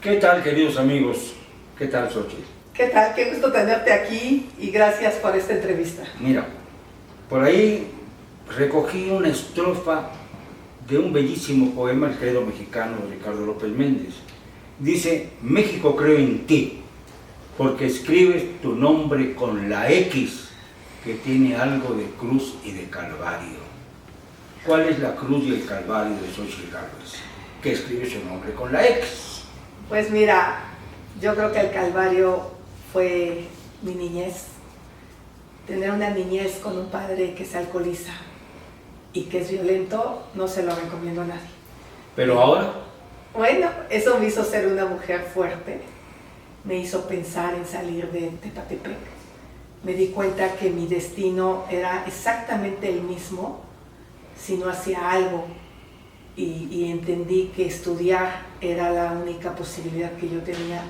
¿Qué tal, queridos amigos? ¿Qué tal, Xochitl? ¿Qué tal? Qué gusto tenerte aquí y gracias por esta entrevista. Mira, por ahí recogí una estrofa de un bellísimo poema, El credo mexicano, de Ricardo López Méndez. Dice: México, creo en ti, porque escribes tu nombre con la X, que tiene algo de cruz y de calvario. ¿Cuál es la cruz y el calvario de Xochitl Gálvez, que escribe su nombre con la X? Pues mira, yo creo que el calvario fue mi niñez. Tener una niñez con un padre que se alcoholiza y que es violento, no se lo recomiendo a nadie. Pero ahora, Bueno, eso me hizo ser una mujer fuerte, me hizo pensar en salir de Tepatepec. Me di cuenta que mi destino era exactamente el mismo si no hacía algo y entendí que estudiar era la única posibilidad que yo tenía.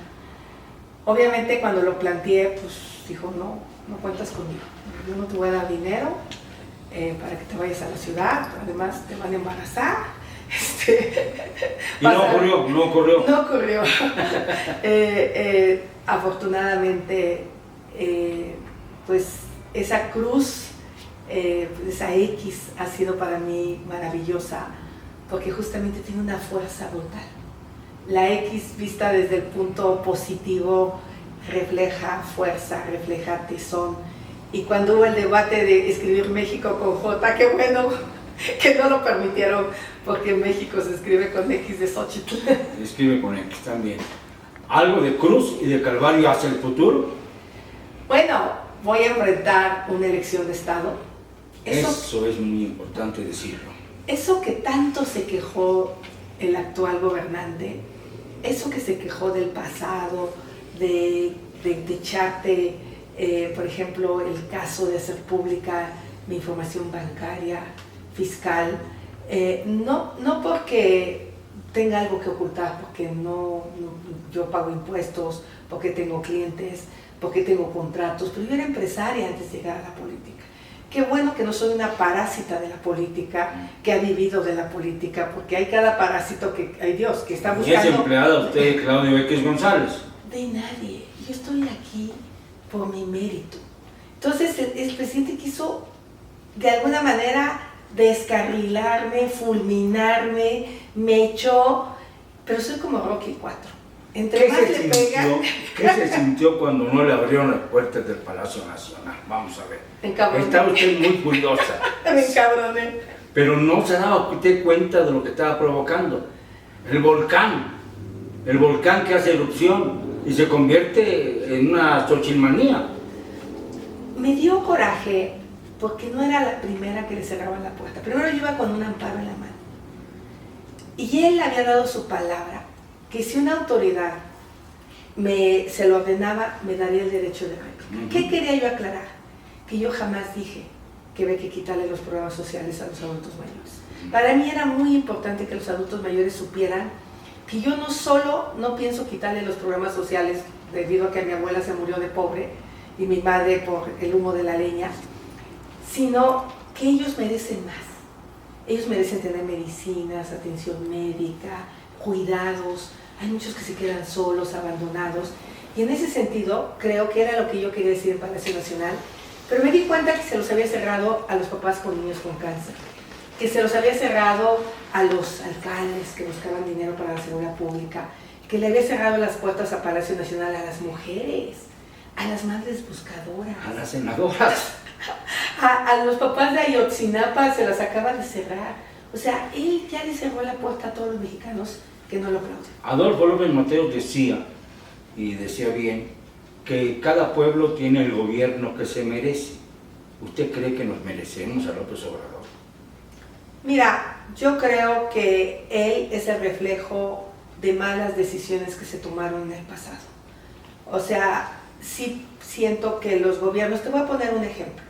Obviamente cuando lo planteé, pues dijo, no cuentas conmigo, yo no te voy a dar dinero para que te vayas a la ciudad, además te van a embarazar. y no ocurrió. No ocurrió. Afortunadamente, pues esa cruz, esa X ha sido para mí maravillosa, porque justamente tiene una fuerza brutal. La X vista desde el punto positivo refleja fuerza, refleja tesón. Y cuando hubo el debate de escribir México con J, qué bueno que no lo permitieron, porque México se escribe con X de Xochitl. Se escribe con X también. ¿Algo de cruz y de calvario hacia el futuro? Bueno, voy a enfrentar una elección de Estado. Eso es muy importante decirlo. Eso que tanto se quejó el actual gobernante, eso que se quejó del pasado, de echarte, por ejemplo, el caso de hacer pública mi información bancaria, fiscal, no porque tenga algo que ocultar, porque yo pago impuestos, porque tengo clientes, porque tengo contratos, pero yo era empresaria antes de llegar a la política. Qué bueno que no soy una parásita de la política, que ha vivido de la política, porque hay cada parásito que, hay Dios, que está buscando... ¿Y es empleada usted, Claudio X González? De nadie, yo estoy aquí por mi mérito. Entonces el presidente quiso de alguna manera descarrilarme, fulminarme, me echó, pero soy como Rocky 4. Entre más le pega... ¿Qué se sintió cuando no le abrieron las puertas del Palacio Nacional? Vamos a ver. Encabroné. Está usted muy curiosa. Me encabroné. Pero no se daba usted cuenta de lo que estaba provocando. El volcán que hace erupción y se convierte en una xochilmanía. Me dio coraje porque no era la primera que le cerraban la puerta. Primero yo iba con un amparo en la mano. Y él había dado su palabra, que si una autoridad se lo ordenaba, me daría el derecho de réplica. ¿Qué quería yo aclarar? Que yo jamás dije que había que quitarle los programas sociales a los adultos mayores. Para mí era muy importante que los adultos mayores supieran que yo no solo no pienso quitarle los programas sociales debido a que mi abuela se murió de pobre y mi madre por el humo de la leña, sino que ellos merecen más. Ellos merecen tener medicinas, atención médica, cuidados. Hay muchos que se quedan solos, abandonados. Y en ese sentido, creo que era lo que yo quería decir en Palacio Nacional, pero me di cuenta que se los había cerrado a los papás con niños con cáncer, que se los había cerrado a los alcaldes que buscaban dinero para la seguridad pública, que le había cerrado las puertas a Palacio Nacional a las mujeres, a las madres buscadoras, A las senadoras. a los papás de Ayotzinapa se las acaba de cerrar. O sea, él ya le cerró la puerta a todos los mexicanos que no lo aplauden. Adolfo López Mateos decía, y decía bien, que cada pueblo tiene el gobierno que se merece. ¿Usted cree que nos merecemos a López Obrador? Mira, yo creo que él es el reflejo de malas decisiones que se tomaron en el pasado. O sea, sí siento que los gobiernos, te voy a poner un ejemplo.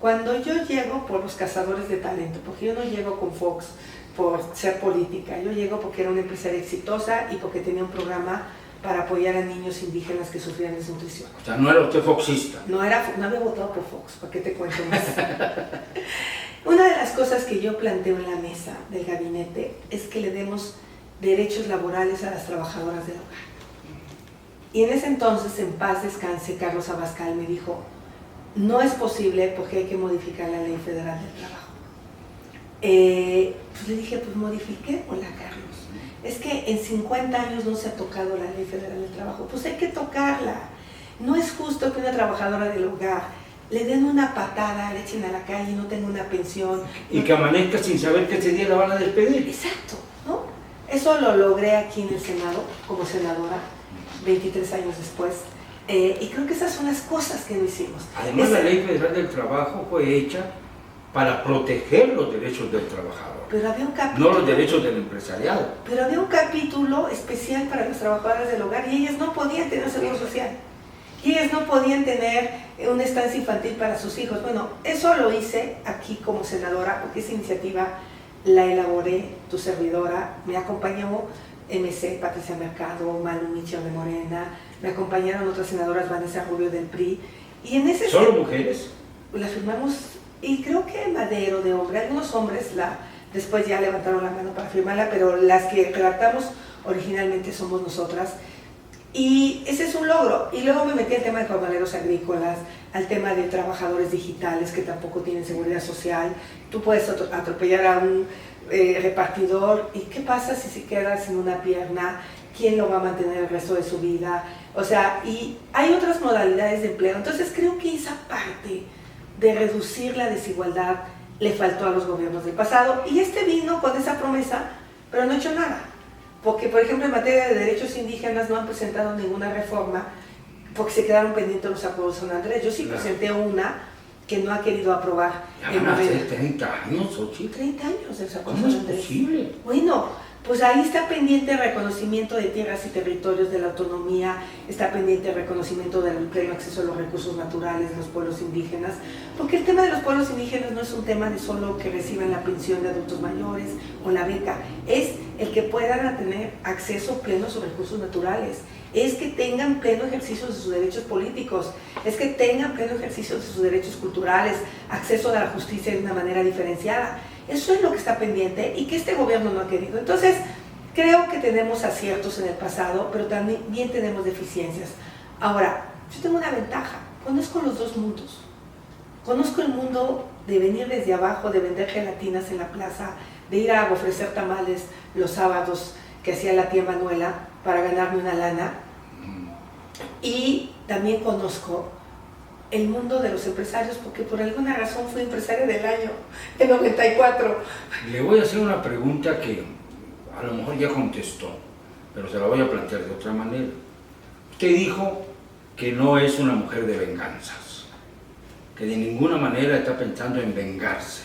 Cuando yo llego por los cazadores de talento, porque yo no llego con Fox por ser política, yo llego porque era una empresaria exitosa y porque tenía un programa para apoyar a niños indígenas que sufrían desnutrición. O sea, no era usted foxista. No había votado por Fox, ¿para qué te cuento más? Una de las cosas que yo planteo en la mesa del gabinete es que le demos derechos laborales a las trabajadoras del hogar. Y en ese entonces, en paz descanse, Carlos Abascal me dijo, no es posible porque hay que modificar la Ley Federal del Trabajo. Pues le dije, pues modifiquémosla, Carlos. Es que en 50 años no se ha tocado la Ley Federal del Trabajo, pues hay que tocarla. No es justo que una trabajadora del hogar le den una patada, le echen a la calle y no tenga una pensión. Y que amanezca sin saber que ese día la van a despedir. Exacto, ¿no? Eso lo logré aquí en el Senado, como senadora, 23 años después. Y creo que esas son las cosas que no hicimos. Además, la Ley Federal del Trabajo fue hecha para proteger los derechos del trabajador, pero había un capítulo, no los derechos del empresariado. Pero había un capítulo especial para las trabajadoras del hogar y ellas no podían tener seguro social. Y ellas no podían tener una estancia infantil para sus hijos. Bueno, eso lo hice aquí como senadora, porque esa iniciativa la elaboré, tu servidora, me acompañó MC, Patricia Mercado, Manu Michel de Morena, me acompañaron otras senadoras, Vanessa Rubio del PRI, y en ese... ¿Solo mujeres? La firmamos, y creo que Madero de hombre, algunos hombres después ya levantaron la mano para firmarla, pero las que redactamos originalmente somos nosotras. Y ese es un logro. Y luego me metí al tema de jornaleros agrícolas, al tema de trabajadores digitales que tampoco tienen seguridad social. Tú puedes atropellar a un repartidor y ¿qué pasa si se queda sin una pierna? ¿Quién lo va a mantener el resto de su vida? O sea, y hay otras modalidades de empleo. Entonces creo que esa parte de reducir la desigualdad le faltó a los gobiernos del pasado. Y este vino con esa promesa, pero no ha hecho nada. Porque, por ejemplo, en materia de derechos indígenas no han presentado ninguna reforma porque se quedaron pendientes los acuerdos de San Andrés. Yo sí presenté una que no ha querido aprobar. Ya van a hacer 30 años, Xochitl. 30 años de los acuerdos ¿Cómo de es San Andrés. posible? Bueno, pues ahí está pendiente el reconocimiento de tierras y territorios, de la autonomía, está pendiente el reconocimiento del pleno acceso a los recursos naturales de los pueblos indígenas, porque el tema de los pueblos indígenas no es un tema de solo que reciban la pensión de adultos mayores o la beca, es el que puedan tener acceso pleno a sus recursos naturales, es que tengan pleno ejercicio de sus derechos políticos, es que tengan pleno ejercicio de sus derechos culturales, acceso a la justicia de una manera diferenciada. Eso es lo que está pendiente y que este gobierno no ha querido. Entonces, creo que tenemos aciertos en el pasado, pero también tenemos deficiencias. Ahora, yo tengo una ventaja, conozco los dos mundos. Conozco el mundo de venir desde abajo, de vender gelatinas en la plaza, de ir a ofrecer tamales los sábados que hacía la tía Manuela para ganarme una lana. Y también conozco el mundo de los empresarios, porque por alguna razón fui empresaria del año, en 94. Le voy a hacer una pregunta que a lo mejor ya contestó, pero se la voy a plantear de otra manera. Usted dijo que no es una mujer de venganzas, que de ninguna manera está pensando en vengarse.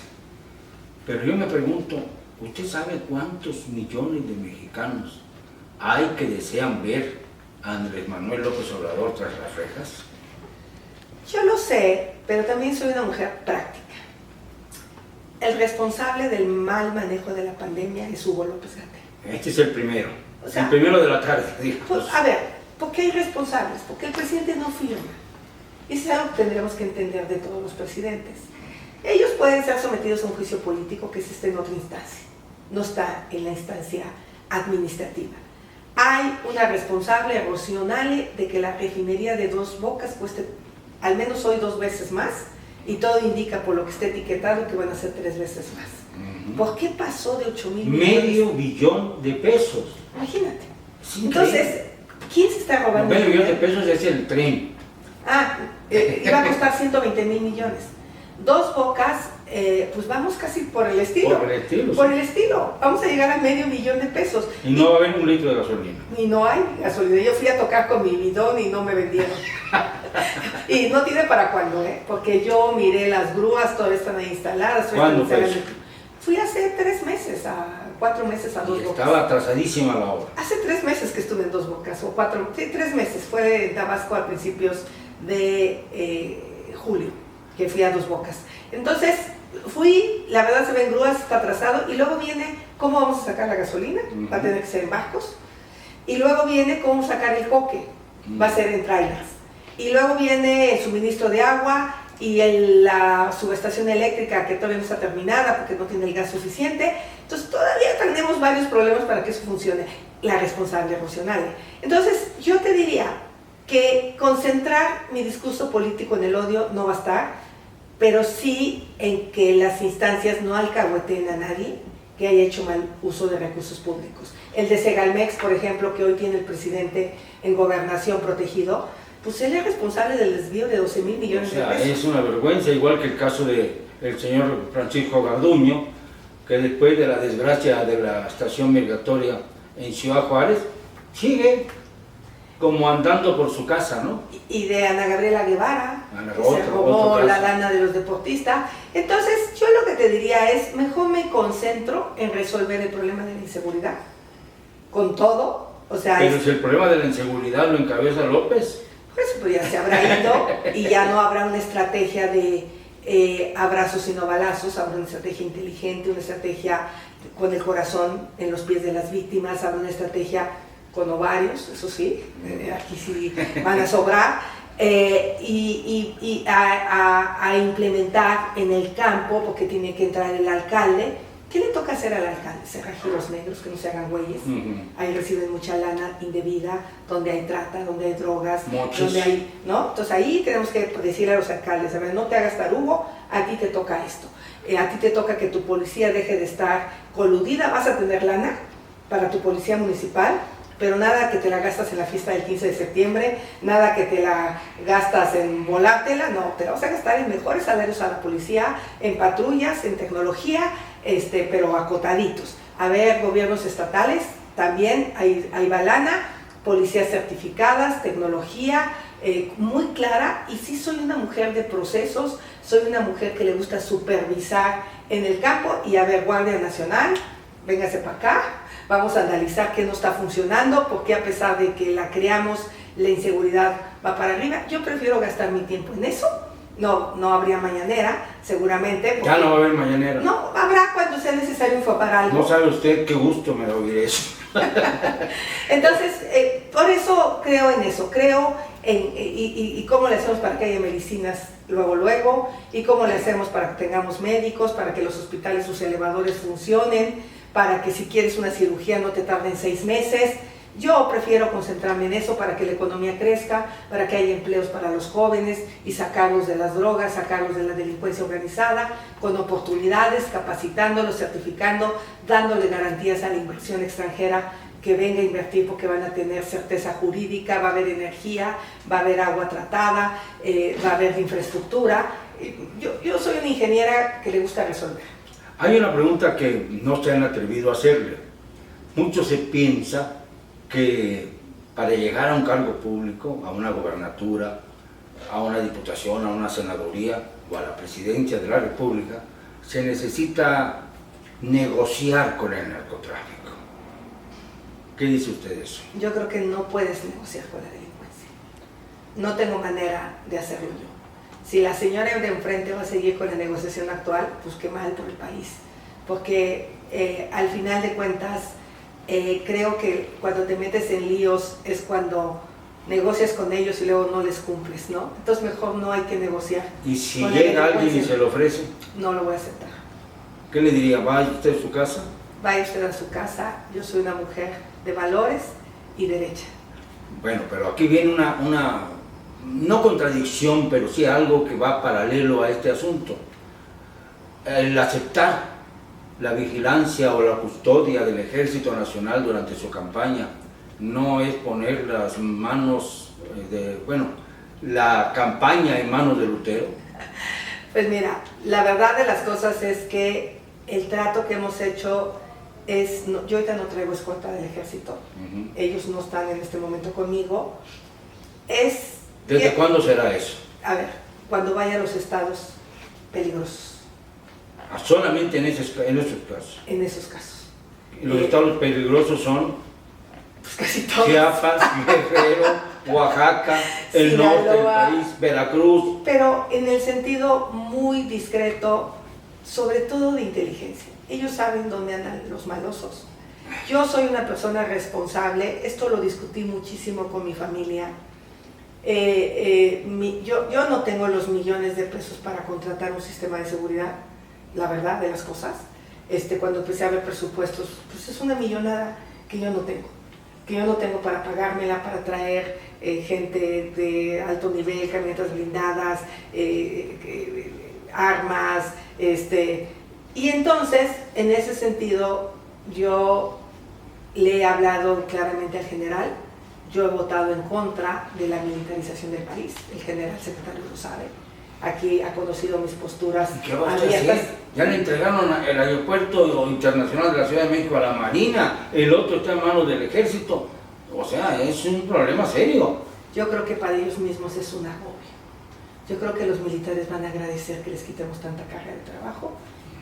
Pero yo me pregunto, ¿usted sabe cuántos millones de mexicanos hay que desean ver a Andrés Manuel López Obrador tras las rejas? Yo lo sé, pero también soy una mujer práctica. El responsable del mal manejo de la pandemia es Hugo López Gatell. Este es el primero, O sea, el primero de la tarde, digamos. Pues, a ver, ¿por qué hay responsables? Porque el presidente no firma. Y eso es algo que tendríamos que entender de todos los presidentes. Ellos pueden ser sometidos a un juicio político que está en otra instancia, no está en la instancia administrativa. Hay una responsable, Rocío Nale, de que la refinería de Dos Bocas cueste al menos hoy 2 veces más, y todo indica por lo que está etiquetado que van a ser 3 veces más. ¿Por qué pasó de 8,000 millones? Medio billón de pesos. Imagínate. Es Entonces, ¿quién se está robando? Medio billón de pesos es el tren. Iba a costar 120,000 millones. Dos Bocas, pues vamos casi por el estilo. Por el estilo. Por Sí. el estilo. Vamos a llegar a medio millón de pesos. Y no va a haber un litro de gasolina. Y no hay gasolina. Yo fui a tocar con mi bidón y no me vendieron. Y no tiene para cuándo, porque yo miré las grúas, todas están ahí instaladas. ¿Cuándo fue eso? Fui hace 3 meses, 4 meses a Dos Y Bocas. estaba atrasadísima la obra. Hace 3 meses que estuve en Dos Bocas, o 4, sí, 3 meses. Fue en Tabasco a principios de julio, que fui a Dos Bocas. Entonces, fui, la verdad se ven grúas, está atrasado, y luego viene cómo vamos a sacar la gasolina, va a tener que ser en barcos, y luego viene cómo sacar el coque, va a ser en trailers. Y luego viene el suministro de agua y la subestación eléctrica que todavía no está terminada porque no tiene el gas suficiente. Entonces todavía tenemos varios problemas para que eso funcione. La responsable emocional. Entonces yo te diría, que concentrar mi discurso político en el odio no va a estar, pero sí en que las instancias no alcahueten a nadie que haya hecho mal uso de recursos públicos. El de Segalmex, por ejemplo, que hoy tiene el presidente en gobernación protegido, pues él es responsable del desvío de 12,000 millones de pesos. Es una vergüenza, igual que el caso del señor Francisco Garduño, que después de la desgracia de la estación migratoria en Ciudad Juárez, sigue como andando por su casa, ¿no? Y de Ana Gabriela Guevara, que se otro robó la caso. lana de los deportistas. Entonces, yo lo que te diría es, mejor me concentro en resolver el problema de la inseguridad, con todo. O sea, Pero si el problema de la inseguridad lo encabeza López. Por eso pues ya se habrá ido y ya no habrá una estrategia de abrazos y no balazos, habrá una estrategia inteligente, una estrategia con el corazón en los pies de las víctimas, habrá una estrategia con ovarios, eso sí, aquí sí van a sobrar, y a implementar en el campo, porque tiene que entrar el alcalde. ¿Qué le toca hacer al alcalde? Cerrar giros negros, que no se hagan güeyes. Ahí reciben mucha lana indebida, donde hay trata, donde hay drogas, Mochis. donde hay, ¿no? Entonces ahí tenemos que decirle a los alcaldes, a ver, no te hagas tarugo, a ti te toca esto. A ti te toca que tu policía deje de estar coludida, vas a tener lana para tu policía municipal, pero nada que te la gastas en la fiesta del 15 de septiembre, nada que te la gastas en volártela, no, te la vas a gastar en mejores salarios a la policía, en patrullas, en tecnología, pero acotaditos. A ver, gobiernos estatales, también ahí va lana, policías certificadas, tecnología muy clara, y sí soy una mujer de procesos, soy una mujer que le gusta supervisar en el campo, y a ver, Guardia Nacional, véngase para acá, vamos a analizar qué no está funcionando, porque a pesar de que la creamos, la inseguridad va para arriba. Yo prefiero gastar mi tiempo en eso. No habría mañanera, seguramente. Ya no va a haber mañanera. No, habrá cuando sea necesario informar algo. No sabe usted qué gusto me da oír eso. Entonces, por eso creo en eso, creo en y cómo le hacemos para que haya medicinas luego, y cómo le hacemos para que tengamos médicos, para que los hospitales, sus elevadores funcionen, para que si quieres una cirugía no te tarden 6 meses. Yo prefiero concentrarme en eso para que la economía crezca, para que haya empleos para los jóvenes y sacarlos de las drogas, sacarlos de la delincuencia organizada, con oportunidades, capacitándolos, certificando, dándole garantías a la inversión extranjera que venga a invertir, porque van a tener certeza jurídica, va a haber energía, va a haber agua tratada, va a haber infraestructura. Yo soy una ingeniera que le gusta resolver. Hay una pregunta que no se han atrevido a hacerle. Mucho se piensa que para llegar a un cargo público, a una gobernatura, a una diputación, a una senaduría o a la presidencia de la República, se necesita negociar con el narcotráfico. ¿Qué dice usted de eso? Yo creo que no puedes negociar con la delincuencia. No tengo manera de hacerlo yo. Si la señora de enfrente va a seguir con la negociación actual, pues qué mal por el país. Porque al final de cuentas, creo que cuando te metes en líos es cuando negocias con ellos y luego no les cumples, ¿no? Entonces mejor no hay que negociar. ¿Y si llega alguien y se lo ofrece? No lo voy a aceptar. ¿Qué le diría? ¿Vaya usted a su casa? Vaya usted a su casa, yo soy una mujer de valores y derecha. Bueno, pero aquí viene una no contradicción, pero sí algo que va paralelo a este asunto. El aceptar la vigilancia o la custodia del Ejército Nacional durante su campaña no es poner las manos la campaña en manos de Lutero. Pues mira, la verdad de las cosas es que el trato que hemos hecho es, yo ahorita no traigo escolta del ejército, ellos no están en este momento conmigo. ¿Desde cuándo será eso? A ver, cuando vaya a los estados peligrosos. Solamente en esos casos. En esos casos. Y los estados peligrosos son pues casi todos. Chiapas, Guerrero, Oaxaca, el Sinaloa, norte del país, Veracruz. Pero en el sentido muy discreto, sobre todo de inteligencia. Ellos saben dónde andan los malosos. Yo soy una persona responsable, esto lo discutí muchísimo con mi familia. Yo no tengo los millones de pesos para contratar un sistema de seguridad, la verdad de las cosas. Cuando empecé a ver presupuestos, pues es una millonada que yo no tengo. que yo no tengo para pagármela, para traer gente de alto nivel, camionetas blindadas, armas, y entonces, en ese sentido, yo le he hablado claramente al general. Yo he votado en contra de la militarización del país, el general secretario lo sabe. Aquí ha conocido mis posturas abiertas. Ya le entregaron el aeropuerto internacional de la Ciudad de México a la Marina, el otro está en manos del Ejército. O sea, es un problema serio. Yo creo que para ellos mismos es un agobio. Yo creo que los militares van a agradecer que les quitemos tanta carga de trabajo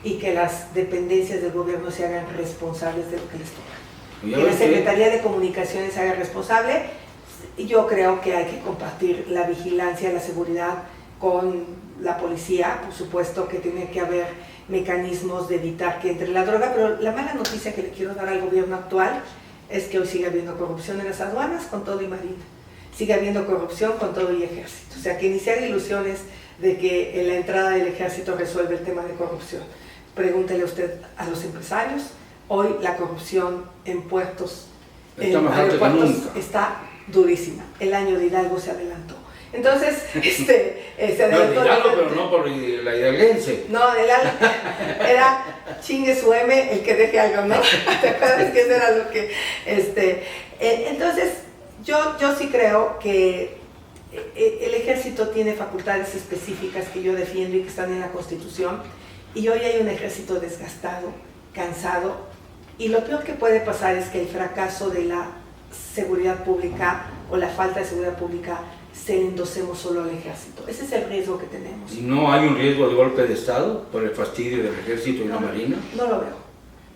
y que las dependencias del gobierno se hagan responsables de lo que les toca. Que la Secretaría de Comunicaciones se haga responsable. Yo creo que hay que compartir la vigilancia, la seguridad con la policía. Por supuesto que tiene que haber mecanismos de evitar que entre la droga, pero la mala noticia que le quiero dar al gobierno actual es que hoy sigue habiendo corrupción en las aduanas con todo y Marina. Sigue habiendo corrupción con todo y Ejército. O sea, que ni se haga ilusiones de que en la entrada del Ejército resuelve el tema de corrupción. Pregúntele usted a los empresarios. Hoy la corrupción en puertos, en aeropuertos, está durísima. El año de Hidalgo se adelantó. Entonces, se adelantó. No, Hidalgo, pero no por la hidalguense. No, era chingue su M, el que deje algo, ¿no? ¿Te acuerdas que eso era lo que... Entonces, yo sí creo que el Ejército tiene facultades específicas que yo defiendo y que están en la Constitución, y hoy hay un Ejército desgastado, cansado, y lo peor que puede pasar es que el fracaso de la seguridad pública o la falta de seguridad pública se le endosemos solo al Ejército. Ese es el riesgo que tenemos. ¿Y no hay un riesgo de golpe de Estado por el fastidio del Ejército y la Marina? No lo veo.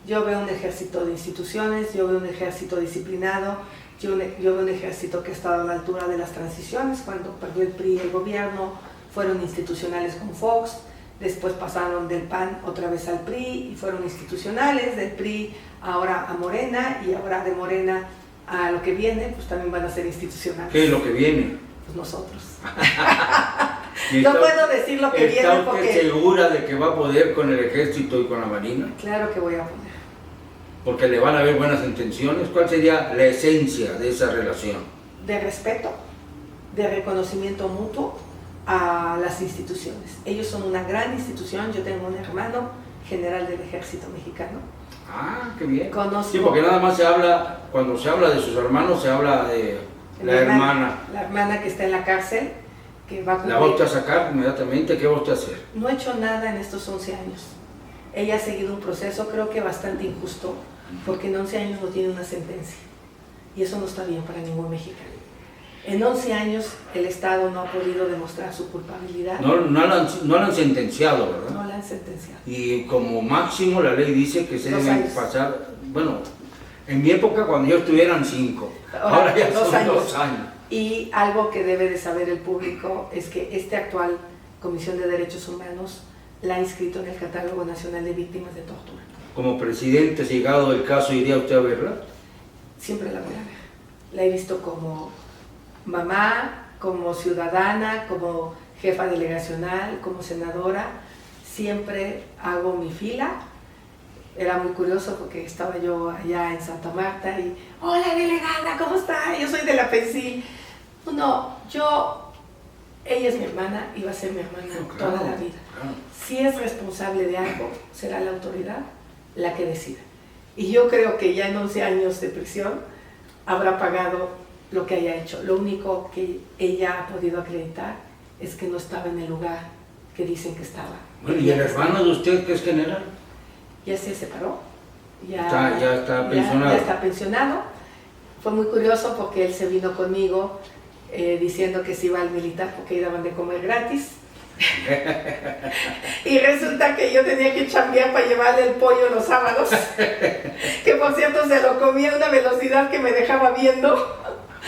Yo veo un ejército de instituciones, yo veo un ejército disciplinado, yo veo un ejército que ha estado a la altura de las transiciones. Cuando perdió el PRI el gobierno, fueron institucionales con Fox, después pasaron del PAN otra vez al PRI y fueron institucionales, del PRI ahora a Morena, y ahora de Morena a lo que viene, pues también van a ser institucionales. ¿Qué es lo que viene? Pues nosotros. No puedo decir lo que viene porque... ¿Está usted segura de que va a poder con el Ejército y con la Marina? Claro que voy a poner. Porque le van a haber buenas intenciones. ¿Cuál sería la esencia de esa relación? De respeto, de reconocimiento mutuo a las instituciones. Ellos son una gran institución. Yo tengo un hermano general del Ejército Mexicano. Ah, qué bien. Conozco... Sí, porque nada más se habla, cuando se habla de sus hermanos, se habla de la hermana. La hermana que está en la cárcel, que va a cumplir... ¿La va usted a sacar inmediatamente? ¿Qué va usted a hacer? No ha hecho nada en estos 11 años. Ella ha seguido un proceso, creo que bastante injusto, porque en 11 años no tiene una sentencia. Y eso no está bien para ningún mexicano. En 11 años el Estado no ha podido demostrar su culpabilidad. No la han sentenciado, ¿verdad? No la han sentenciado. Y como máximo la ley dice que se 2 deben años. pasar, bueno, en mi época cuando yo estuvieran 5, ahora ya 2 son años. 2 años. Y algo que debe de saber el público es que esta actual Comisión de Derechos Humanos la ha inscrito en el Catálogo Nacional de Víctimas de Tortura. Como presidente, si llegado el caso, ¿iría usted a verla? Siempre la voy a ver. La he visto como mamá, como ciudadana, como jefa delegacional, como senadora. Siempre hago mi fila. Era muy curioso porque estaba yo allá en Santa Marta y hola delegada, ¿cómo está? Yo soy de la Pensil. Ella es mi hermana y va a ser mi hermana toda la vida. Claro. Si es responsable de algo, será la autoridad la que decida. Y yo creo que ya en 11 años de prisión habrá pagado lo que haya hecho. Lo único que ella ha podido acreditar es que no estaba en el lugar que dicen que estaba. Bueno, ¿y el hermano de usted, que es general? Ya se separó. Ya está pensionado. Ya está pensionado. Fue muy curioso porque él se vino conmigo diciendo que se iba al militar porque ahí daban de comer gratis. Y resulta que yo tenía que chambear para llevarle el pollo los sábados, que por cierto se lo comía a una velocidad que me dejaba viendo.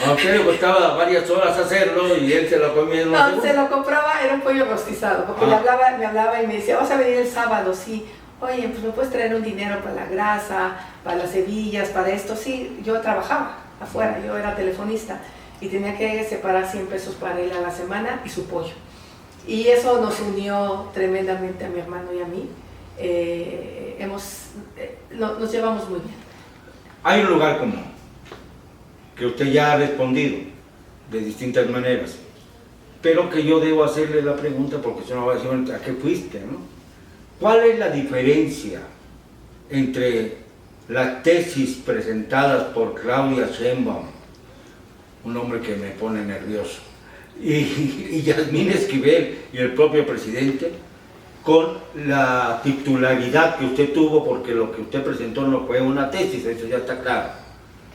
A usted le costaba varias horas hacerlo y él se lo comía en No, se lo compraba, era un pollo rostizado, porque me hablaba y me decía, vas a venir el sábado, sí. Oye, pues me puedes traer un dinero para la grasa, para las hebillas, para esto. Sí, yo trabajaba afuera, yo era telefonista y tenía que separar 100 pesos para él a la semana y su pollo. Y eso nos unió tremendamente a mi hermano y a mí. Nos llevamos muy bien. Hay un lugar común. que usted ya ha respondido de distintas maneras, pero que yo debo hacerle la pregunta porque si no va a decir, bueno, ¿a qué fuiste, no? ¿Cuál es la diferencia entre las tesis presentadas por Claudia Sheinbaum, un hombre que me pone nervioso, y Yasmín Esquivel y el propio presidente, con la titularidad que usted tuvo, porque lo que usted presentó no fue una tesis, eso ya está claro?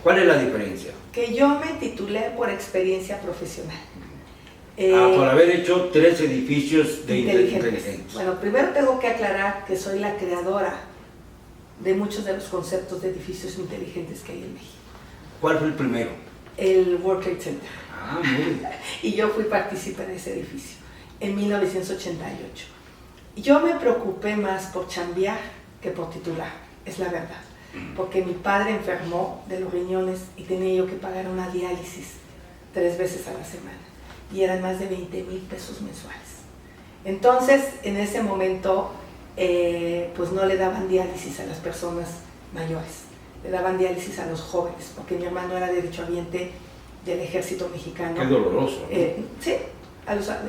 ¿Cuál es la diferencia? Que yo me titulé por experiencia profesional. Por haber hecho 3 edificios de inteligentes. Bueno, primero tengo que aclarar que soy la creadora de muchos de los conceptos de edificios inteligentes que hay en México. ¿Cuál fue el primero? El World Trade Center. Ah, muy bien. Y yo fui partícipe de ese edificio en 1988. Yo me preocupé más por chambear que por titular, es la verdad. Porque mi padre enfermó de los riñones y tenía yo que pagar una diálisis 3 veces a la semana. Y eran más de 20,000 pesos mensuales. Entonces, en ese momento, pues no le daban diálisis a las personas mayores, le daban diálisis a los jóvenes, porque mi hermano era derechohabiente del ejército mexicano. Qué doloroso, ¿no? Sí,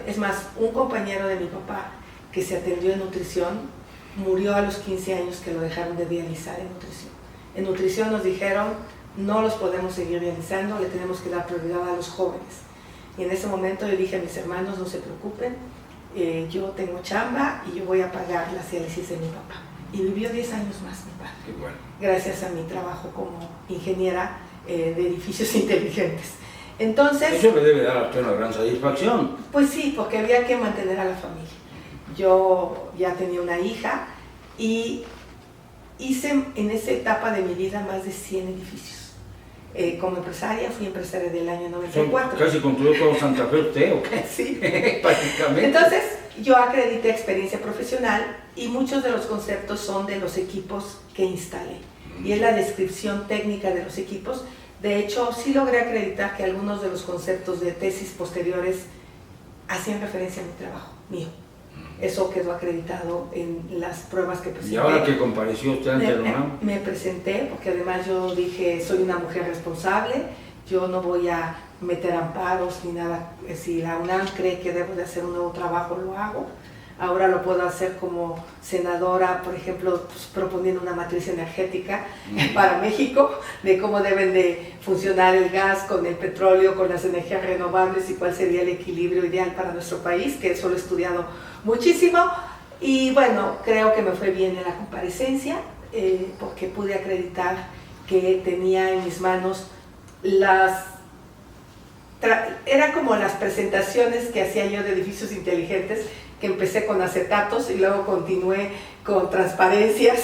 es más, un compañero de mi papá que se atendió en nutrición murió a los 15 años que lo dejaron de dializar en nutrición. En nutrición nos dijeron, no los podemos seguir dializando, le tenemos que dar prioridad a los jóvenes. Y en ese momento yo dije a mis hermanos, no se preocupen, yo tengo chamba y yo voy a pagar las diálisis de mi papá. Y vivió 10 años más mi padre. Qué bueno. Gracias a mi trabajo como ingeniera de edificios inteligentes. Entonces, eso le debe dar a usted una gran satisfacción. Pues sí, porque había que mantener a la familia. Yo ya tenía una hija y hice en esa etapa de mi vida más de 100 edificios. Como empresaria, fui empresaria del año 94. Casi construyó todo Santa Fe usted, ¿o qué? Sí. Prácticamente. Entonces, yo acredité experiencia profesional y muchos de los conceptos son de los equipos que instalé. Y es la descripción técnica de los equipos. De hecho, sí logré acreditar que algunos de los conceptos de tesis posteriores hacían referencia a mi trabajo, mío. Eso quedó acreditado en las pruebas que presenté. ¿Y ahora que compareció usted ante la UNAM? Me presenté, porque además yo dije, soy una mujer responsable, yo no voy a meter amparos ni nada. Si la UNAM cree que debo de hacer un nuevo trabajo, lo hago. Ahora lo puedo hacer como senadora, por ejemplo, pues, proponiendo una matriz energética para México, de cómo deben de funcionar el gas con el petróleo, con las energías renovables y cuál sería el equilibrio ideal para nuestro país, que eso lo he estudiado muchísimo. Y bueno, creo que me fue bien en la comparecencia, porque pude acreditar que tenía en mis manos era como las presentaciones que hacía yo de edificios inteligentes, que empecé con acetatos y luego continué con transparencias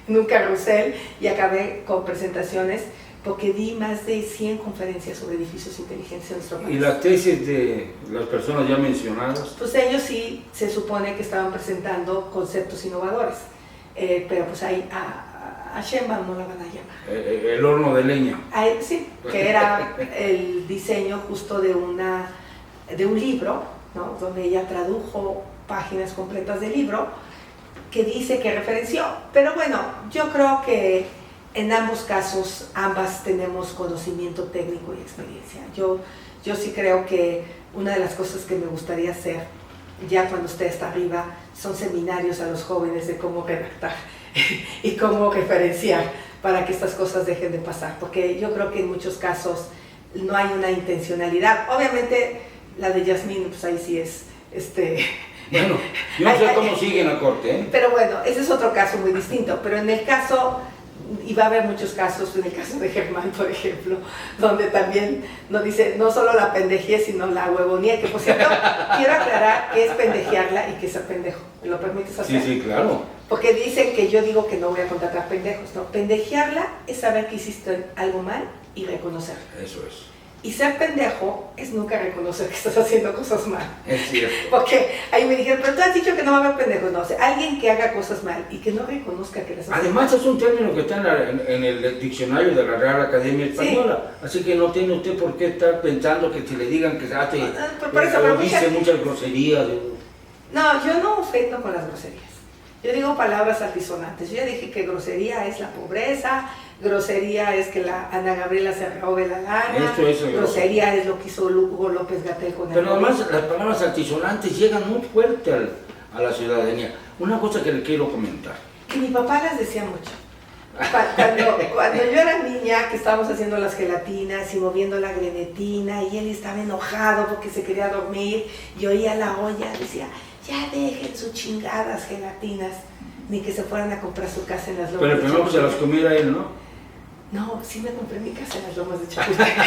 en un carrusel y acabé con presentaciones, porque di más de 100 conferencias sobre edificios inteligentes en nuestro país. ¿Y las tesis de las personas ya mencionadas? Pues ellos sí se supone que estaban presentando conceptos innovadores, pero pues ahí a Sheinbaum no la van a llamar. El horno de leña. Sí, que era el diseño justo de un libro, ¿no? Donde ella tradujo páginas completas del libro que dice que referenció. Pero bueno, yo creo que en ambos casos, ambas tenemos conocimiento técnico y experiencia. Yo sí creo que una de las cosas que me gustaría hacer, ya cuando usted está arriba, son seminarios a los jóvenes de cómo redactar y cómo referenciar para que estas cosas dejen de pasar. Porque yo creo que en muchos casos no hay una intencionalidad. Obviamente, la de Yasmín, pues ahí sí es... Bueno, yo no sé cómo sigue en la corte, ¿eh? Pero bueno, ese es otro caso muy distinto. Pero en el caso, y va a haber muchos casos, en el caso de Germán, por ejemplo, donde también nos dice no solo la pendejía, sino la huevonía, que por cierto, quiero aclarar que es pendejearla y que es pendejo. ¿Me lo permites hacer? Sí, claro. Porque dicen que yo digo que no voy a contratar pendejos. No, pendejearla es saber que hiciste algo mal y reconocerlo. Eso es. Y ser pendejo es nunca reconocer que estás haciendo cosas mal. Es cierto. Porque ahí me dijeron, pero tú has dicho que no va a haber pendejos. No, o sea, alguien que haga cosas mal y que no reconozca que las hace. Además es un término que está en el diccionario de la Real Academia Española. Sí. Así que no tiene usted por qué estar pensando que si le digan que se hace, por eso, pero dice muchas groserías. No, yo no ofendo con las groserías. Yo digo palabras altisonantes. Yo ya dije que grosería es la pobreza, grosería es que la Ana Gabriela se robe la lana, grosería es lo que hizo Hugo López-Gatell con el... Pero además las palabras altisonantes llegan muy fuerte a la ciudadanía. Una cosa que le quiero comentar. Que mi papá las decía mucho. Cuando yo era niña, que estábamos haciendo las gelatinas y moviendo la grenetina, y él estaba enojado porque se quería dormir, y oía la olla, decía, ya dejen sus chingadas gelatinas, ni que se fueran a comprar su casa en las Lomas. Pero primero se las comiera él, ¿no? No, sí me compré mi casa en las Lomas de Chapultepec.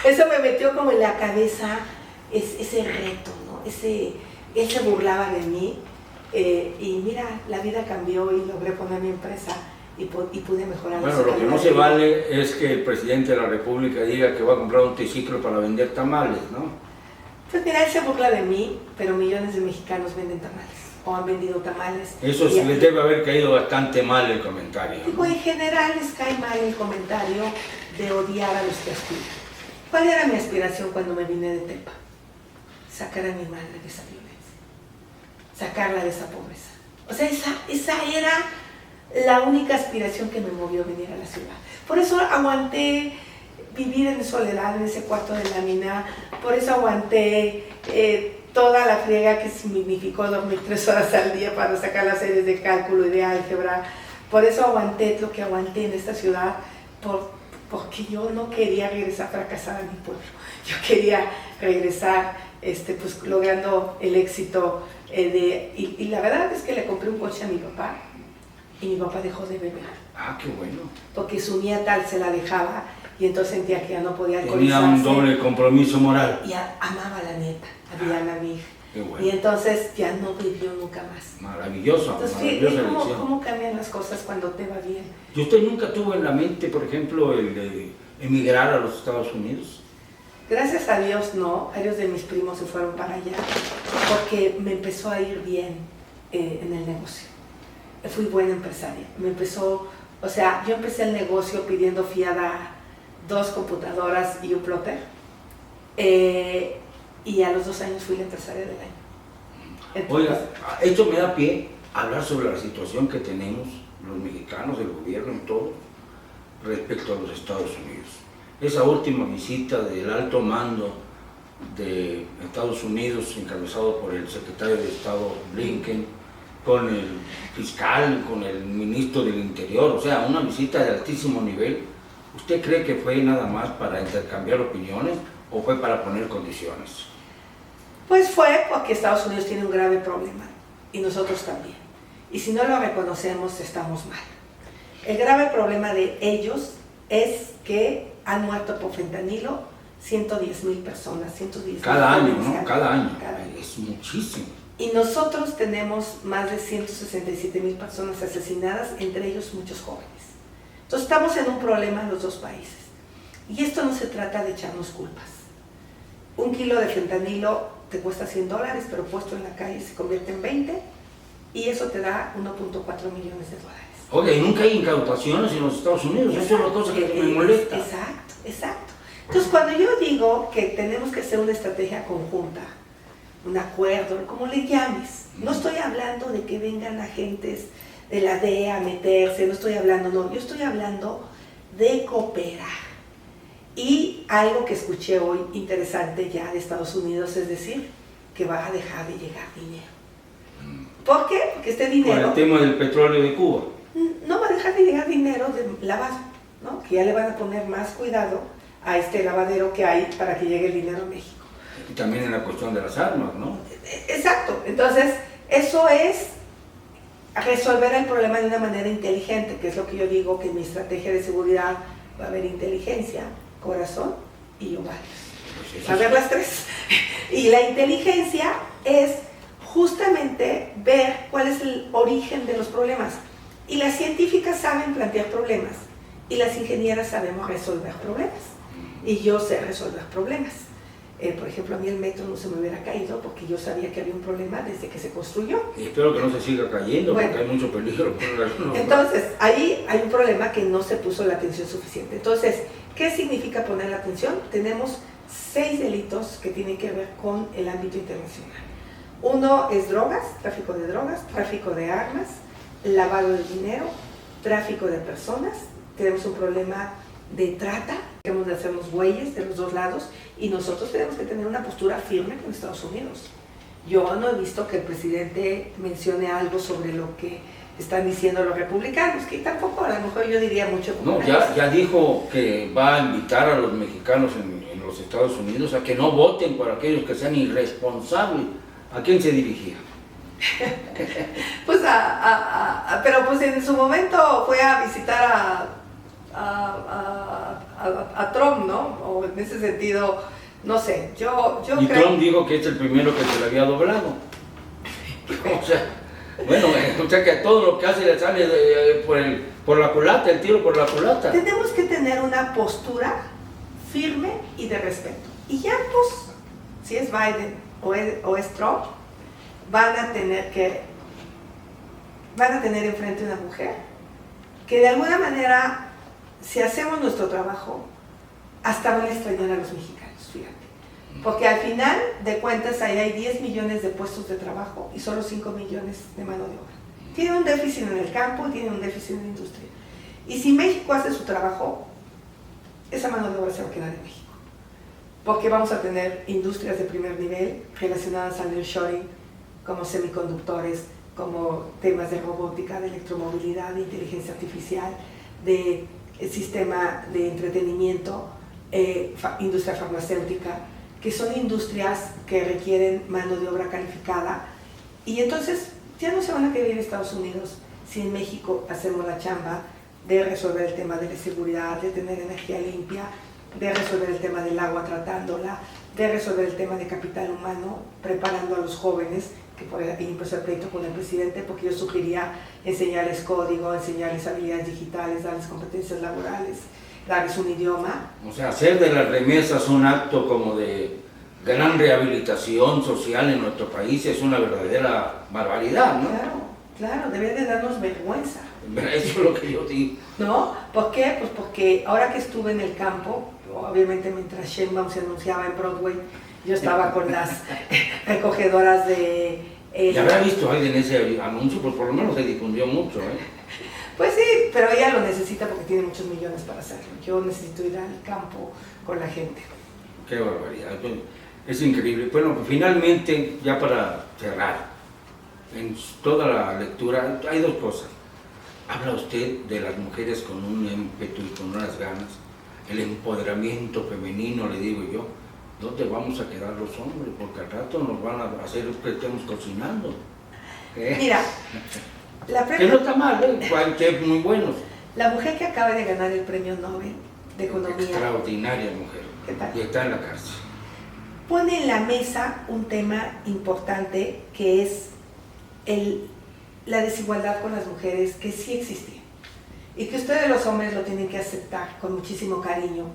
Eso me metió como en la cabeza ese reto, ¿no? Él se burlaba de mí. Y mira, la vida cambió y logré poner mi empresa y pude mejorar. Bueno, lo que no se vale es que el presidente de la República diga que va a comprar un triciclo para vender tamales, ¿no? Pues mira, él se burla de mí, pero millones de mexicanos venden tamales o han vendido tamales. Eso sí les debe haber caído bastante mal el comentario. Digo, en general les cae mal el comentario de odiar a los que aspiran. ¿Cuál era mi aspiración cuando me vine de Tepa? Sacar a mi madre de esa violencia. Sacarla de esa pobreza. O sea, esa era la única aspiración que me movió a venir a la ciudad. Por eso aguanté vivir en soledad en ese cuarto de lámina, por eso aguanté toda la friega que significó dormir 3 horas al día para sacar las series de cálculo y de álgebra, por eso aguanté lo que aguanté en esta ciudad, porque yo no quería regresar fracasada a mi pueblo, yo quería regresar pues, logrando el éxito. Y la verdad es que le compré un coche a mi papá y mi papá dejó de beber. Ah, qué bueno. Porque su nieta se la dejaba y entonces sentía que ya no podía alcoholizarse. Tenía un doble compromiso moral. Y amaba a la nieta, a Diana, mi hija. Qué bueno. Y entonces ya no bebió nunca más. Maravilloso, entonces, maravillosa elección. ¿Cómo cambian las cosas cuando te va bien? ¿Y usted nunca tuvo en la mente, por ejemplo, el de emigrar a los Estados Unidos? Gracias a Dios no, varios de mis primos se fueron para allá porque me empezó a ir bien en el negocio. Fui buena empresaria. Yo empecé el negocio pidiendo fiada 2 computadoras y un plotter. Y a los 2 años fui la empresaria del año. Entonces, oiga, esto me da pie a hablar sobre la situación que tenemos los mexicanos, el gobierno y todo, respecto a los Estados Unidos. Esa última visita del alto mando de Estados Unidos, encabezado por el secretario de Estado Blinken, con el fiscal, con el ministro del Interior, o sea, una visita de altísimo nivel. ¿Usted cree que fue nada más para intercambiar opiniones o fue para poner condiciones? Pues fue porque Estados Unidos tiene un grave problema y nosotros también. Y si no lo reconocemos, estamos mal. El grave problema de ellos es que han muerto por fentanilo 110,000 personas, 110,000 cada año, ¿no? Cada año. Es muchísimo. Y nosotros tenemos más de 167,000 personas asesinadas, entre ellos muchos jóvenes. Entonces estamos en un problema en los 2 países. Y esto no se trata de echarnos culpas. 1 kilo de fentanilo te cuesta $100, pero puesto en la calle se convierte en 20 y eso te da 1.4 millones de dólares. Oiga, y nunca hay incautaciones en los Estados Unidos, eso es una cosa que me molesta. Exacto. Entonces, cuando yo digo que tenemos que hacer una estrategia conjunta, un acuerdo, como le llames, no estoy hablando de que vengan agentes de la DEA a meterse, no estoy hablando, no, yo estoy hablando de cooperar. Y algo que escuché hoy interesante ya de Estados Unidos, es decir, que va a dejar de llegar dinero. ¿Por qué? Porque este dinero... Con el tema del petróleo de Cuba. No va a dejar de llegar dinero de lavado, ¿no? Que ya le van a poner más cuidado a este lavadero que hay para que llegue el dinero a México. Y también en la cuestión de las armas, ¿no? Exacto. Entonces, eso es resolver el problema de una manera inteligente, que es lo que yo digo, que en mi estrategia de seguridad va a haber inteligencia, corazón y ovarios. Pues va a haber las 3. Y la inteligencia es justamente ver cuál es el origen de los problemas. Y las científicas saben plantear problemas y las ingenieras sabemos resolver problemas. Y yo sé resolver problemas. Por ejemplo, a mí el metro no se me hubiera caído porque yo sabía que había un problema desde que se construyó. Y espero que no se siga cayendo, porque hay mucho peligro. Entonces, ahí hay un problema que no se puso la atención suficiente. Entonces, ¿qué significa poner la atención? Tenemos 6 delitos que tienen que ver con el ámbito internacional. Uno es drogas, tráfico de armas, lavado de dinero, tráfico de personas. Tenemos un problema de trata, tenemos de hacernos güeyes de los dos lados y nosotros tenemos que tener una postura firme con Estados Unidos. Yo no he visto que el presidente mencione algo sobre lo que están diciendo los republicanos, que tampoco a lo mejor yo diría mucho. No, ya dijo que va a invitar a los mexicanos en los Estados Unidos a que no voten por aquellos que sean irresponsables. ¿A quién se dirigía? Pues pero pues en su momento fue a visitar a Trump, ¿no? O en ese sentido, no sé, yo y creo... Trump dijo que es el primero que se le había doblado. O sea, bueno, o sea que a todo lo que hace le sale por la culata, el tiro por la culata. Tenemos que tener una postura firme y de respeto. Y ya pues, si es Biden o es Trump, van a tener enfrente una mujer que de alguna manera, si hacemos nuestro trabajo, hasta van a extrañar a los mexicanos, fíjate. Porque al final de cuentas ahí hay 10 millones de puestos de trabajo y solo 5 millones de mano de obra. Tiene un déficit en el campo y tiene un déficit en la industria. Y si México hace su trabajo, esa mano de obra se va a quedar en México. Porque vamos a tener industrias de primer nivel relacionadas al nearshoring, como semiconductores, como temas de robótica, de electromovilidad, de inteligencia artificial, de sistema de entretenimiento, industria farmacéutica, que son industrias que requieren mano de obra calificada. Y entonces ya no se van a querer ir a Estados Unidos si en México hacemos la chamba de resolver el tema de la seguridad, de tener energía limpia, de resolver el tema del agua tratándola, de resolver el tema de capital humano, preparando a los jóvenes, que por ahí empezó el pleito con el presidente, porque yo sugería enseñarles código, enseñarles habilidades digitales, darles competencias laborales, darles un idioma. O sea, hacer de las remesas un acto como de gran rehabilitación social en nuestro país es una verdadera barbaridad, ¿no? Claro, debe de darnos vergüenza. Eso es lo que yo digo. ¿No? ¿Por qué? Pues porque ahora que estuve en el campo, obviamente mientras Sheinbaum se anunciaba en Broadway, yo estaba con las recogedoras de... ¿Ya habrá visto alguien ese anuncio? Pues por lo menos se difundió mucho, ¿eh? Pues sí, pero ella lo necesita porque tiene muchos millones para hacerlo. Yo necesito ir al campo con la gente. Qué barbaridad. Es increíble. Bueno, pues finalmente, ya para cerrar, en toda la lectura hay dos cosas. Habla usted de las mujeres con un ímpetu y con unas ganas, el empoderamiento femenino, le digo yo. ¿Dónde vamos a quedar los hombres? Porque al rato nos van a hacer que estemos cocinando. Mira, que no está mal, hay chefs muy buenos. La mujer que acaba de ganar el premio Nobel de Economía. Extraordinaria mujer. ¿Qué tal? Y está en la cárcel. Pone en la mesa un tema importante que es la desigualdad con las mujeres, que sí existe. Y que ustedes los hombres lo tienen que aceptar con muchísimo cariño.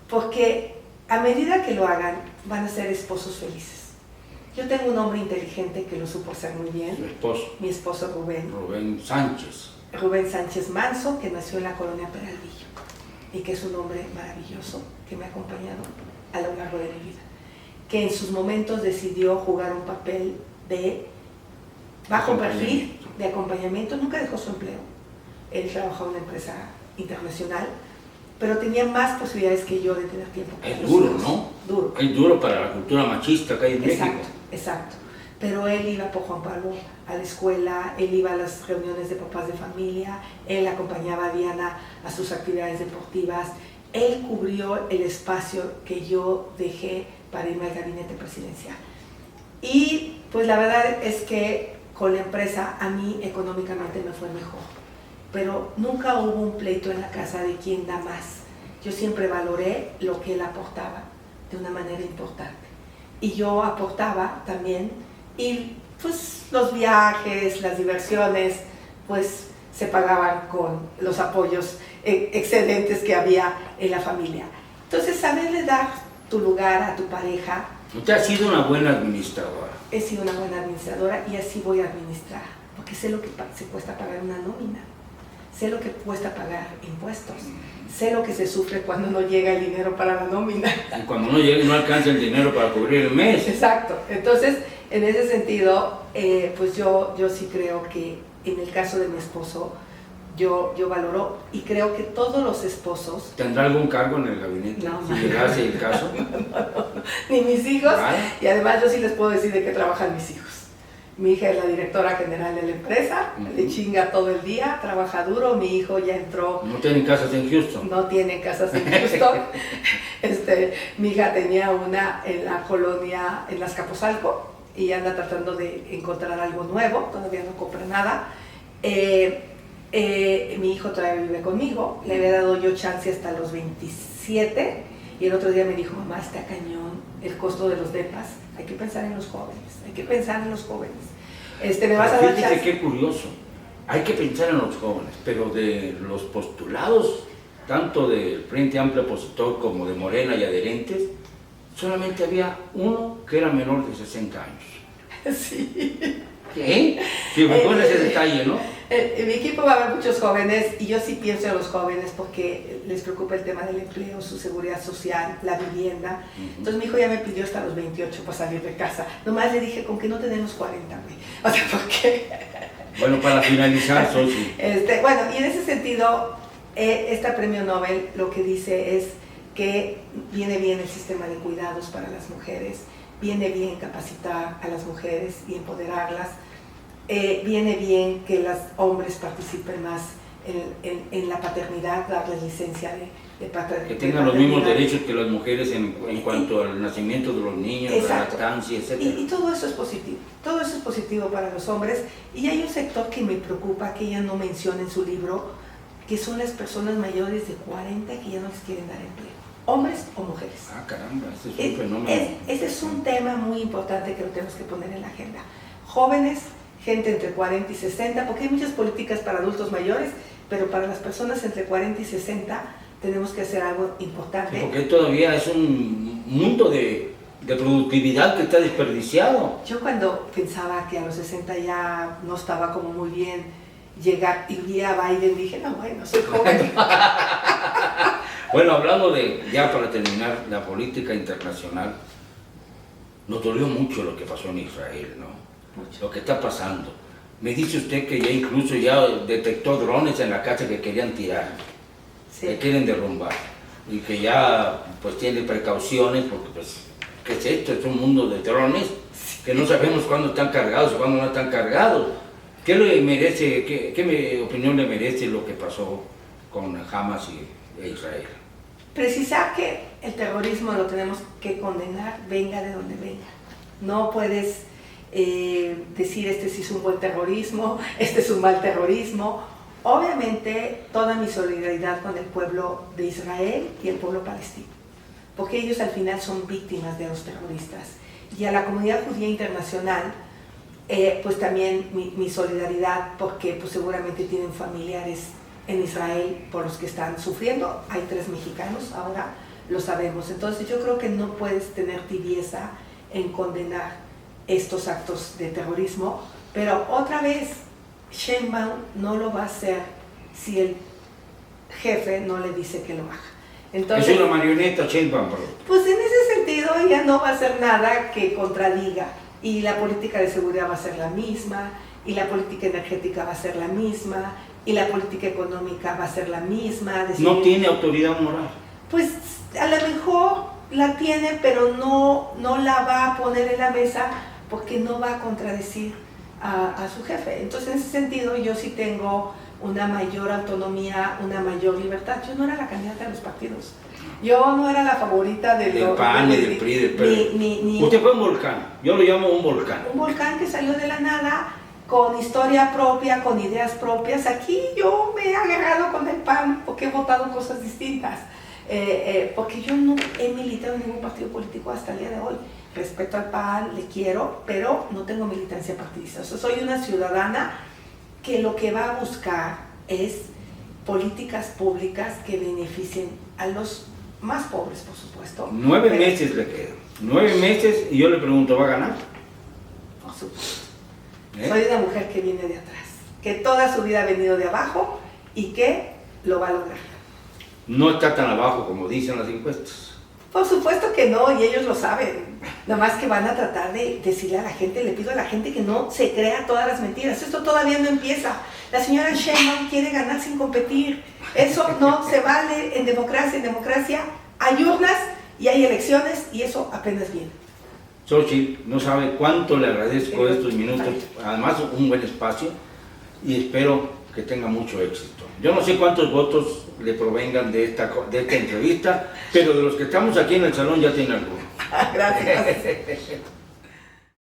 Porque a medida que lo hagan, van a ser esposos felices. Yo tengo un hombre inteligente que lo supo hacer muy bien. Su esposo. Mi esposo Rubén. Rubén Sánchez. Rubén Sánchez Manso, que nació en la colonia Peralvillo. Y que es un hombre maravilloso que me ha acompañado a lo largo de mi vida. Que en sus momentos decidió jugar un papel de bajo perfil, de acompañamiento. Nunca dejó su empleo. Él trabajó en una empresa internacional, pero tenía más posibilidades que yo de tener tiempo. Es duro, ¿no? Duro. Es duro para la cultura machista que hay en México. Exacto. Pero él iba por Juan Pablo a la escuela, él iba a las reuniones de papás de familia, él acompañaba a Diana a sus actividades deportivas, él cubrió el espacio que yo dejé para irme al gabinete presidencial. Y pues la verdad es que con la empresa a mí económicamente me fue mejor. Pero nunca hubo un pleito en la casa de quién da más. Yo siempre valoré lo que él aportaba de una manera importante. Y yo aportaba también, y pues los viajes, las diversiones, pues se pagaban con los apoyos excedentes que había en la familia. Entonces, saberle dar tu lugar a tu pareja. Usted ha sido una buena administradora. He sido una buena administradora y así voy a administrar, porque sé lo que se cuesta pagar una nómina. sé lo que cuesta pagar impuestos, sé lo que se sufre cuando no llega el dinero para la nómina. Y cuando no llega y no alcanza el dinero para cubrir el mes. Exacto. Entonces, en ese sentido, pues yo sí creo que en el caso de mi esposo, yo valoro y creo que todos los esposos... ¿Tendrá algún cargo en el gabinete? No, si llegase el caso. no, ni mis hijos. ¿Vale? Y además yo sí les puedo decir de qué trabajan mis hijos. Mi hija es la directora general de la empresa, le chinga todo el día, trabaja duro. Mi hijo ya entró... ¿No tienen casas en Houston? No tiene casas en Houston. Mi hija tenía una en la colonia, en Azcapotzalco, y anda tratando de encontrar algo nuevo, todavía no compra nada. Mi hijo todavía vive conmigo, le había dado yo chance hasta los 27, y el otro día me dijo, mamá, está cañón el costo de los depas, hay que pensar en los jóvenes, hay que pensar en los jóvenes. ¿Me vas a dar Fíjate chance? qué curioso, hay que pensar en los jóvenes, pero de los postulados, tanto del Frente Amplio Opositor como de Morena y adherentes, solamente había uno que era menor de 60 años. Sí. ¿Qué? Sí, me acuerdo ese detalle, ¿no? En mi equipo va a haber muchos jóvenes y yo sí pienso en los jóvenes porque les preocupa el tema del empleo, su seguridad social, la vivienda. Entonces mi hijo ya me pidió hasta los 28 para salir de casa. Nomás le dije, con que no tenemos 40, güey. O sea, ¿por qué? Bueno, para finalizar, Sochi. Bueno, y en ese sentido, este premio Nobel lo que dice es que viene bien el sistema de cuidados para las mujeres, viene bien capacitar a las mujeres y empoderarlas, viene bien que los hombres participen más en la paternidad, darles licencia de paternidad. Que tengan los mismos derechos que las mujeres en cuanto al nacimiento de los niños, exacto, la lactancia, etc. Y todo eso es positivo, todo eso es positivo para los hombres. Y hay un sector que me preocupa, que ella no menciona en su libro, que son las personas mayores de 40 que ya no les quieren dar empleo, hombres o mujeres. Ah, caramba, ese es un fenómeno. Ese es un tema muy importante que lo tenemos que poner en la agenda. Jóvenes, gente entre 40 y 60, porque hay muchas políticas para adultos mayores, pero para las personas entre 40 y 60 tenemos que hacer algo importante. Sí, porque todavía es un mundo de productividad que está desperdiciado. Yo cuando pensaba que a los 60 ya no estaba como muy bien llegar y vi a Biden, dije, no, bueno, soy joven. Bueno, hablando de, ya para terminar, la política internacional, nos dolió mucho lo que pasó en Israel, ¿no? Mucho. Lo que está pasando. Me dice usted que ya incluso ya detectó drones en la casa que querían tirar, sí, que quieren derrumbar, y que ya pues tiene precauciones porque pues, ¿qué es esto? Es un mundo de drones que no sabemos cuándo están cargados y cuándo no están cargados. ¿Qué le merece, qué opinión le merece lo que pasó con Hamas e Israel? Precisar que el terrorismo lo tenemos que condenar, venga de donde venga. No puedes decir este sí es un buen terrorismo, este es un mal terrorismo. Obviamente toda mi solidaridad con el pueblo de Israel y el pueblo palestino, porque ellos al final son víctimas de los terroristas. Y a la comunidad judía internacional, pues también mi solidaridad, porque pues seguramente tienen familiares en Israel por los que están sufriendo. Hay 3 mexicanos, ahora lo sabemos. Entonces yo creo que no puedes tener tibieza en condenar estos actos de terrorismo, pero otra vez Sheinbaum no lo va a hacer si el jefe no le dice que lo haga. Entonces, es una marioneta Sheinbaum, bro. Pues en ese sentido ella no va a hacer nada que contradiga, y la política de seguridad va a ser la misma, y la política energética va a ser la misma, y la política económica va a ser la misma. No tiene autoridad moral. Pues a lo mejor la tiene, pero no la va a poner en la mesa porque no va a contradecir a su jefe. Entonces en ese sentido yo sí tengo una mayor autonomía, una mayor libertad. Yo no era la candidata de los partidos. Yo no era la favorita del PAN, ni del PRI, del PRI. Usted fue un volcán, yo lo llamo un volcán. Un volcán que salió de la nada, con historia propia, con ideas propias. Aquí yo me he agarrado con el PAN porque he votado cosas distintas. Porque yo no he militado en ningún partido político hasta el día de hoy. Respeto al PAN, le quiero, pero no tengo militancia partidista. O sea, soy una ciudadana que lo que va a buscar es políticas públicas que beneficien a los más pobres, por supuesto. 9 meses le quedan. 9 meses y yo le pregunto, ¿va a ganar? Por supuesto. Soy una mujer que viene de atrás, que toda su vida ha venido de abajo y que lo va a lograr. No está tan abajo como dicen las encuestas. Por supuesto que no, y ellos lo saben. Nada más que van a tratar de decirle a la gente, le pido a la gente que no se crea todas las mentiras. Esto todavía no empieza. La señora Sheinbaum quiere ganar sin competir. Eso no se vale en democracia. En democracia hay urnas y hay elecciones y eso apenas viene. Xochitl, no sabe cuánto le agradezco estos minutos. Además, un buen espacio y espero que tenga mucho éxito. Yo no sé cuántos votos le provengan de esta entrevista, pero de los que estamos aquí en el salón ya tiene alguno. Gracias.